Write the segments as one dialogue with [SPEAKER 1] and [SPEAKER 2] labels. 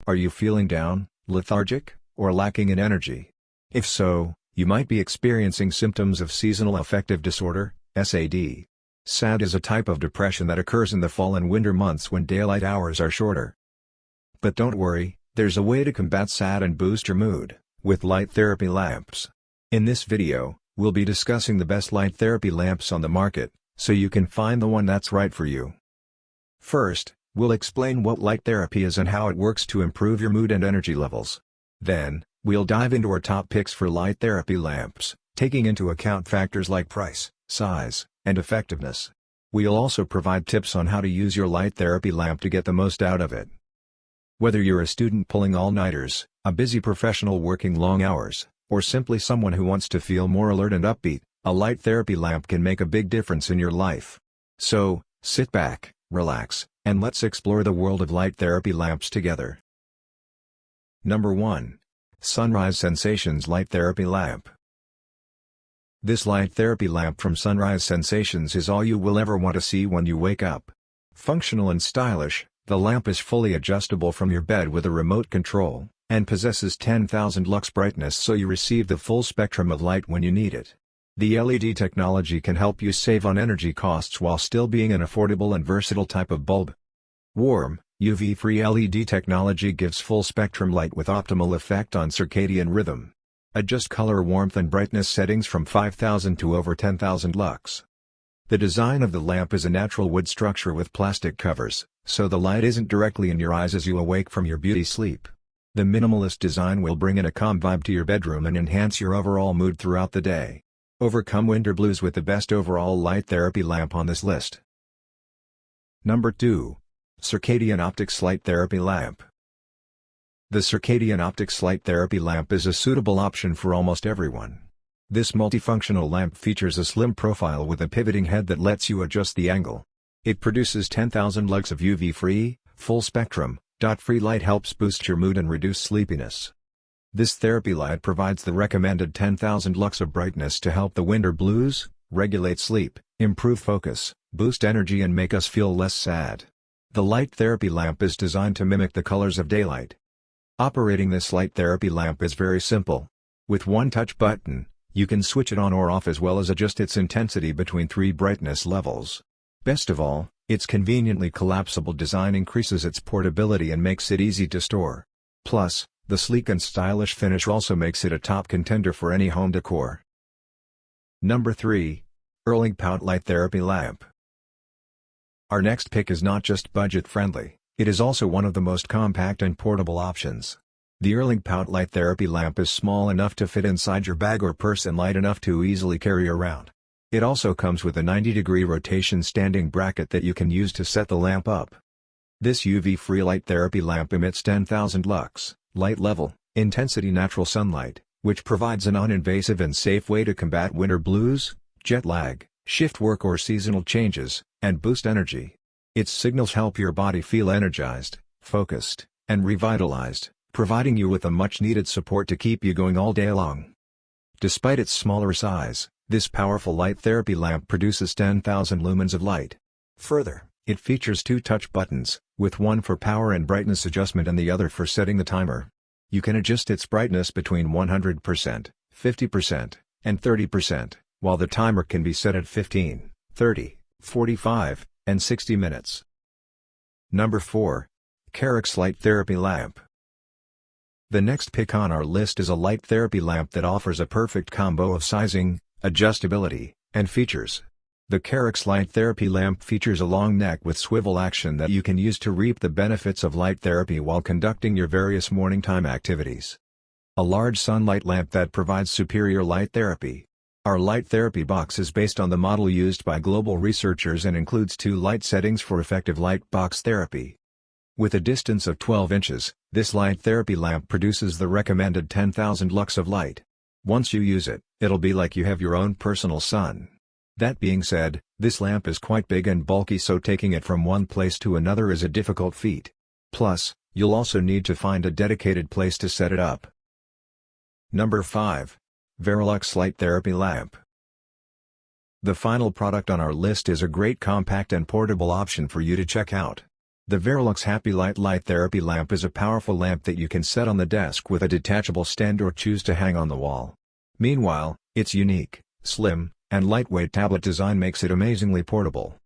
[SPEAKER 1] Are you feeling down, lethargic, or lacking in energy? If so, you might be experiencing symptoms of seasonal affective disorder, SAD. SAD is a type of depression that occurs in the fall and winter months when daylight hours are shorter. But don't worry, there's a way to combat SAD and boost your mood, with light therapy lamps. In this video, we'll be discussing the best light therapy lamps on the market, so you can find the one that's right for you. First, we'll explain what light therapy is and how it works to improve your mood and energy levels. Then, we'll dive into our top picks for light therapy lamps, taking into account factors like price, size, and effectiveness. We'll also provide tips on how to use your light therapy lamp to get the most out of it. Whether you're a student pulling all-nighters, a busy professional working long hours, or simply someone who wants to feel more alert and upbeat, a light therapy lamp can make a big difference in your life. So, sit back, relax, and let's explore the world of light therapy lamps together. Number 1. Sunrise Sensations Light Therapy Lamp. This light therapy lamp from Sunrise Sensations is all you will ever want to see when you wake up. Functional and stylish, the lamp is fully adjustable from your bed with a remote control, and possesses 10,000 lux brightness so you receive the full spectrum of light when you need it. The LED technology can help you save on energy costs while still being an affordable and versatile type of bulb. Warm, UV-free LED technology gives full-spectrum light with optimal effect on circadian rhythm. Adjust color warmth and brightness settings from 5,000 to over 10,000 lux. The design of the lamp is a natural wood structure with plastic covers, so the light isn't directly in your eyes as you awake from your beauty sleep. The minimalist design will bring in a calm vibe to your bedroom and enhance your overall mood throughout the day. Overcome winter blues with the best overall light therapy lamp on this list. Number 2. CIRCADIAN Optics Light Therapy Lamp. The CIRCADIAN Optics Light Therapy Lamp is a suitable option for almost everyone. This multifunctional lamp features a slim profile with a pivoting head that lets you adjust the angle. It produces 10,000 lux of UV-free, full-spectrum, dot-free light helps boost your mood and reduce sleepiness. This therapy light provides the recommended 10,000 lux of brightness to help the winter blues, regulate sleep, improve focus, boost energy and make us feel less sad. The light therapy lamp is designed to mimic the colors of daylight. Operating this light therapy lamp is very simple. With one touch button, you can switch it on or off as well as adjust its intensity between 3 brightness levels. Best of all, its conveniently collapsible design increases its portability and makes it easy to store. Plus, the sleek and stylish finish also makes it a top contender for any home decor. Number 3. ERLIGPOWHT Light Therapy Lamp. Our next pick is not just budget-friendly, it is also one of the most compact and portable options. The ERLIGPOWHT Light Therapy Lamp is small enough to fit inside your bag or purse and light enough to easily carry around. It also comes with a 90-degree rotation standing bracket that you can use to set the lamp up. This UV-free light therapy lamp emits 10,000 lux, light level, intensity natural sunlight, which provides a non-invasive and safe way to combat winter blues, jet lag, shift work or seasonal changes, and boost energy. Its signals help your body feel energized, focused, and revitalized, providing you with a much-needed support to keep you going all day long. Despite its smaller size, this powerful light therapy lamp produces 10,000 lumens of light. Further, it features 2 touch buttons, with one for power and brightness adjustment and the other for setting the timer. You can adjust its brightness between 100%, 50%, and 30%, while the timer can be set at 15, 30, 45, and 60 minutes. Number 4. CAREX Light Therapy Lamp. The next pick on our list is a light therapy lamp that offers a perfect combo of sizing, adjustability, and features. The CAREX Light Therapy Lamp features a long neck with swivel action that you can use to reap the benefits of light therapy while conducting your various morning time activities. A large sunlight lamp that provides superior light therapy. Our light therapy box is based on the model used by global researchers and includes 2 light settings for effective light box therapy. With a distance of 12 inches, this light therapy lamp produces the recommended 10,000 lux of light. Once you use it, it'll be like you have your own personal sun. That being said, this lamp is quite big and bulky, so taking it from one place to another is a difficult feat. Plus, you'll also need to find a dedicated place to set it up. Number 5. VERILUX Light Therapy Lamp. The final product on our list is a great compact and portable option for you to check out. The VERILUX Happy Light Light Therapy Lamp is a powerful lamp that you can set on the desk with a detachable stand or choose to hang on the wall. Meanwhile, its unique, slim, and lightweight tablet design makes it amazingly portable.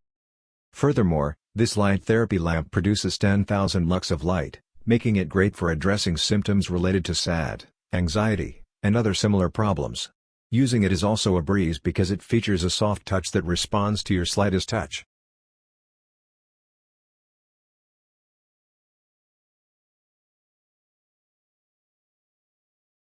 [SPEAKER 1] Furthermore, this light therapy lamp produces 10,000 lux of light, making it great for addressing symptoms related to SAD, anxiety, and other similar problems. Using it is also a breeze because it features a soft touch that responds to your slightest touch.